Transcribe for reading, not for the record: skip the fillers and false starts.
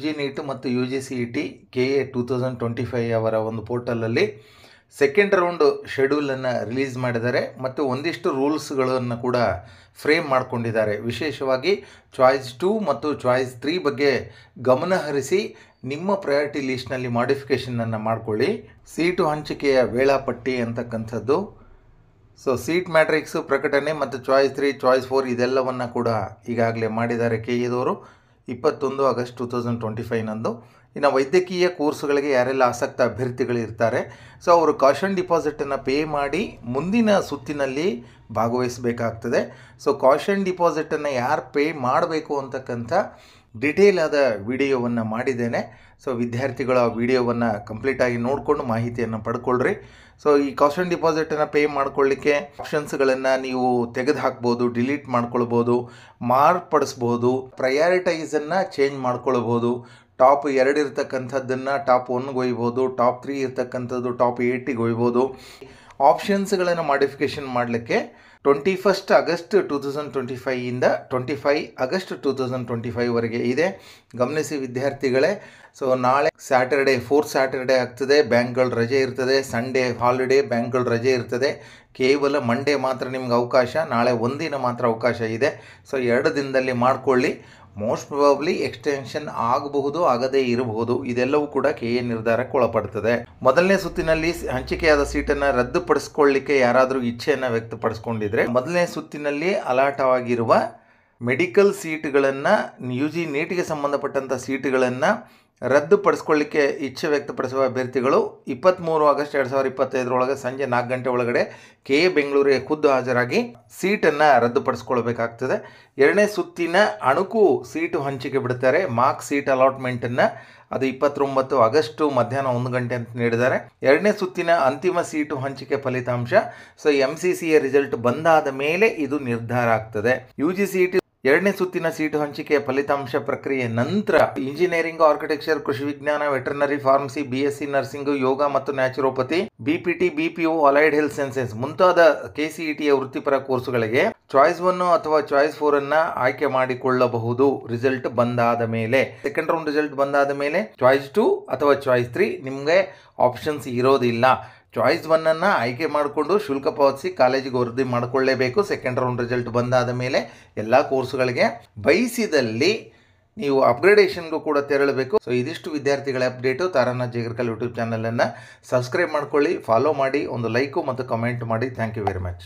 G neat ಮತ್ತು U G C E T KA 2025 ಅವರ ಒಂದು ಪೋರ್ಟಲಲ್ಲಿ ಸೆಕೆಂಡ್ ರೌಂಡ್ ಶೆಡ್ಯೂಲನ್ನು ರಿಲೀಸ್ ಮಾಡಿದ್ದಾರೆ ಮತ್ತು ಒಂದಿಷ್ಟು ರೂಲ್ಸ್ಗಳನ್ನು ಕೂಡ ಫ್ರೇಮ್ ಮಾಡಿಕೊಂಡಿದ್ದಾರೆ. ವಿಶೇಷವಾಗಿ ಚಾಯ್ಸ್ 2 ಮತ್ತು ಚಾಯ್ಸ್ 3 ಬಗ್ಗೆ ಗಮನ ಹರಿಸಿ ನಿಮ್ಮ ಪ್ರಯಾರಿಟಿ ಲಿಸ್ಟ್ನಲ್ಲಿ ಮಾಡಿಫಿಕೇಷನನ್ನು ಮಾಡಿಕೊಳ್ಳಿ. ಸೀಟು ಹಂಚಿಕೆಯ ವೇಳಾಪಟ್ಟಿ ಅಂತಕ್ಕಂಥದ್ದು, ಸೀಟ್ ಮ್ಯಾಟ್ರಿಕ್ಸು ಪ್ರಕಟಣೆ ಮತ್ತು ಚಾಯ್ಸ್ 3 ಚಾಯ್ಸ್ 4 ಇದೆಲ್ಲವನ್ನು ಕೂಡ ಈಗಾಗಲೇ ಮಾಡಿದ್ದಾರೆ KA ದವರು 21 ಆಗಸ್ಟ್ 2025ನಂದು. ಇನ್ನು ವೈದ್ಯಕೀಯ ಕೋರ್ಸ್ಗಳಿಗೆ ಯಾರೆಲ್ಲ ಆಸಕ್ತ ಅಭ್ಯರ್ಥಿಗಳಿರ್ತಾರೆ ಅವರು ಕಾಷನ್ ಡಿಪಾಸಿಟನ್ನು ಪೇ ಮಾಡಿ ಮುಂದಿನ ಸುತ್ತಿನಲ್ಲಿ ಭಾಗವಹಿಸಬೇಕಾಗ್ತದೆ. ಕಾಷನ್ ಡಿಪಾಸಿಟನ್ನು ಯಾರು ಪೇ ಮಾಡಬೇಕು ಅಂತಕ್ಕಂಥ ಡಿಟೇಲ್ ಆದ ವಿಡಿಯೋವನ್ನು ಮಾಡಿದ್ದೇನೆ. ವಿದ್ಯಾರ್ಥಿಗಳ ವಿಡಿಯೋವನ್ನು ಕಂಪ್ಲೀಟಾಗಿ ನೋಡಿಕೊಂಡು ಮಾಹಿತಿಯನ್ನು ಪಡ್ಕೊಳ್ರಿ. ಈ ಕಾಷನ್ ಡಿಪಾಸಿಟನ್ನು ಪೇ ಮಾಡ್ಕೊಳ್ಳಿಕ್ಕೆ ಆಪ್ಷನ್ಸ್ಗಳನ್ನು ನೀವು ತೆಗೆದು ಹಾಕ್ಬೋದು, ಡಿಲೀಟ್ ಮಾಡ್ಕೊಳ್ಬೋದು, ಮಾರ್ಪಡಿಸ್ಬೋದು, ಪ್ರಯಾರಿಟೈಸನ್ನು ಚೇಂಜ್ ಮಾಡ್ಕೊಳ್ಬೋದು. ಟಾಪ್ 2 ಇರ್ತಕ್ಕಂಥದ್ದನ್ನು ಟಾಪ್ 1ಗೆ ಒಯ್ಬೋದು, ಟಾಪ್ 3 ಇರ್ತಕ್ಕಂಥದ್ದು ಟಾಪ್ 8ಗೆ ಒಯ್ಬೋದು. ಆಪ್ಷನ್ಸ್ಗಳನ್ನು ಮಾಡಿಫಿಕೇಷನ್ ಮಾಡಲಿಕ್ಕೆ 21 ಆಗಸ್ಟ್ 2025 ಇಂದ 25 ಆಗಸ್ಟ್ 2025ವರೆಗೆ ಇದೆ. ಗಮನಿಸಿ ವಿದ್ಯಾರ್ಥಿಗಳೇ, ನಾಳೆ ಸ್ಯಾಟರ್ಡೆ 4th ಸ್ಯಾಟರ್ಡೆ ಆಗ್ತದೆ, ಬ್ಯಾಂಕ್ಗಳು ರಜೆ ಇರ್ತದೆ. ಸಂಡೇ ಹಾಲಿಡೇ, ಬ್ಯಾಂಕ್ಗಳು ರಜೆ ಇರ್ತದೆ. ಕೇವಲ ಮಂಡೇ ಮಾತ್ರ ನಿಮ್ಗೆ ಅವಕಾಶ, ನಾಳೆ ಒಂದಿನ ಮಾತ್ರ ಅವಕಾಶ ಇದೆ. 2 ದಿನದಲ್ಲಿ ಮಾಡಿಕೊಳ್ಳಿ. ಮೋಸ್ಟ್ ಪ್ರಾಬಬ್ಲಿ ಎಕ್ಸ್ಟೆನ್ಷನ್ ಆಗಬಹುದು, ಆಗದೇ ಇರಬಹುದು. ಇದೆಲ್ಲವೂ ಕೂಡ KA ನಿರ್ಧಾರಕ್ಕೆ ಒಳಪಡ್ತದೆ. ಮೊದಲನೇ ಸುತ್ತಿನಲ್ಲಿ ಹಂಚಿಕೆಯಾದ ಸೀಟನ್ನು ರದ್ದುಪಡಿಸ್ಕೊಳ್ಳಿಕ್ಕೆ ಯಾರಾದರೂ ಇಚ್ಛೆಯನ್ನು ವ್ಯಕ್ತಪಡಿಸ್ಕೊಂಡಿದ್ರೆ ಮೊದಲನೇ ಸುತ್ತಿನಲ್ಲಿ ಅಲಾಟ್ ಆಗಿರುವ ಮೆಡಿಕಲ್ ಸೀಟ್ಗಳನ್ನು, UG ನೀಟ್ಗೆ ಸಂಬಂಧಪಟ್ಟಂಥ ಸೀಟುಗಳನ್ನು ರದ್ದುಪಡಿಸ್ಕೊಳ್ಳಿಕ್ಕೆ ಇಚ್ಛೆ ವ್ಯಕ್ತಪಡಿಸುವ ಅಭ್ಯರ್ಥಿಗಳು 23 ಆಗಸ್ಟ್ 2025 ಸಂಜೆ 4 ಗಂಟೆ ಒಳಗಡೆ KA ಬೆಂಗಳೂರಿಗೆ ಖುದ್ದು ಹಾಜರಾಗಿ ಸೀಟನ್ನು ರದ್ದುಪಡಿಸ್ಕೊಳ್ಬೇಕಾಗ್ತದೆ. 2ನೇ ಸುತ್ತಿನ ಅಣುಕು ಸೀಟು ಹಂಚಿಕೆ ಬಿಡ್ತಾರೆ. ಮಾರ್ಕ್ ಸೀಟ್ ಅಲಾಟ್ಮೆಂಟನ್ನು ಅದು 29 ಆಗಸ್ಟ್ ಮಧ್ಯಾಹ್ನ 1 ಗಂಟೆ ಅಂತ ನೀಡಿದ್ದಾರೆ. 2ನೇ ಸುತ್ತಿನ ಅಂತಿಮ ಸೀಟು ಹಂಚಿಕೆ ಫಲಿತಾಂಶ MCCಯ ರಿಸಲ್ಟ್ ಬಂದಾದ ಮೇಲೆ ಇದು ನಿರ್ಧಾರ ಆಗ್ತದೆ. UGCET 2ನೇ ಸುತ್ತಿನ ಸೀಟು ಹಂಚಿಕೆಯ ಫಲಿತಾಂಶ ಪ್ರಕ್ರಿಯೆ ನಂತರ ಇಂಜಿನಿಯರಿಂಗ್, ಆರ್ಕಿಟೆಕ್ಚರ್, ಕೃಷಿ ವಿಜ್ಞಾನ, ವೆಟರ್ನರಿ, ಫಾರ್ಮಸಿ, BSc ನರ್ಸಿಂಗ್, ಯೋಗ ಮತ್ತು naturopathy, BPT, BPO, allied health sciences ಮುಂತಾದ KCETಯ ವೃತ್ತಿಪರ ಕೋರ್ಸುಗಳಿಗೆ ಚಾಯ್ಸ್ 1 ಅಥವಾ ಚಾಯ್ಸ್ 4 ಅನ್ನು ಆಯ್ಕೆ ಮಾಡಿಕೊಳ್ಳಬಹುದು. ರಿಸಲ್ಟ್ ಬಂದಾದ ಮೇಲೆ, ಸೆಕೆಂಡ್ ರೌಂಡ್ ರಿಸಲ್ಟ್ ಬಂದಾದ ಮೇಲೆ ಚಾಯ್ಸ್ 2 ಅಥವಾ ಚಾಯ್ಸ್ 3 ನಿಮಗೆ ಆಪ್ಷನ್ಸ್ ಇರೋದಿಲ್ಲ. ಚಾಯ್ಸ್ 1 ಆಯ್ಕೆ ಮಾಡಿಕೊಂಡು ಶುಲ್ಕ ಪಾವತಿಸಿ ಕಾಲೇಜಿಗೆ ವರದಿ ಮಾಡಿಕೊಳ್ಳೇಬೇಕು. ಸೆಕೆಂಡ್ ರೌಂಡ್ ರಿಸಲ್ಟ್ ಬಂದಾದ ಮೇಲೆ ಎಲ್ಲ ಕೋರ್ಸ್ಗಳಿಗೆ ಬಯಸಿದಲ್ಲಿ ನೀವು ಅಪ್ಗ್ರೇಡೇಷನ್ಗೂ ಕೂಡ ತೆರಳಬೇಕು. ಇದಿಷ್ಟು ವಿದ್ಯಾರ್ಥಿಗಳ ಅಪ್ಡೇಟು. ತಾರಾನಾಥ್ ಜೇಗರ್ಕಲ್ ಯೂಟ್ಯೂಬ್ ಚಾನಲನ್ನು ಸಬ್ಸ್ಕ್ರೈಬ್ ಮಾಡ್ಕೊಳ್ಳಿ, ಫಾಲೋ ಮಾಡಿ, ಒಂದು ಲೈಕು ಮತ್ತು ಕಮೆಂಟ್ ಮಾಡಿ. Thank you very much.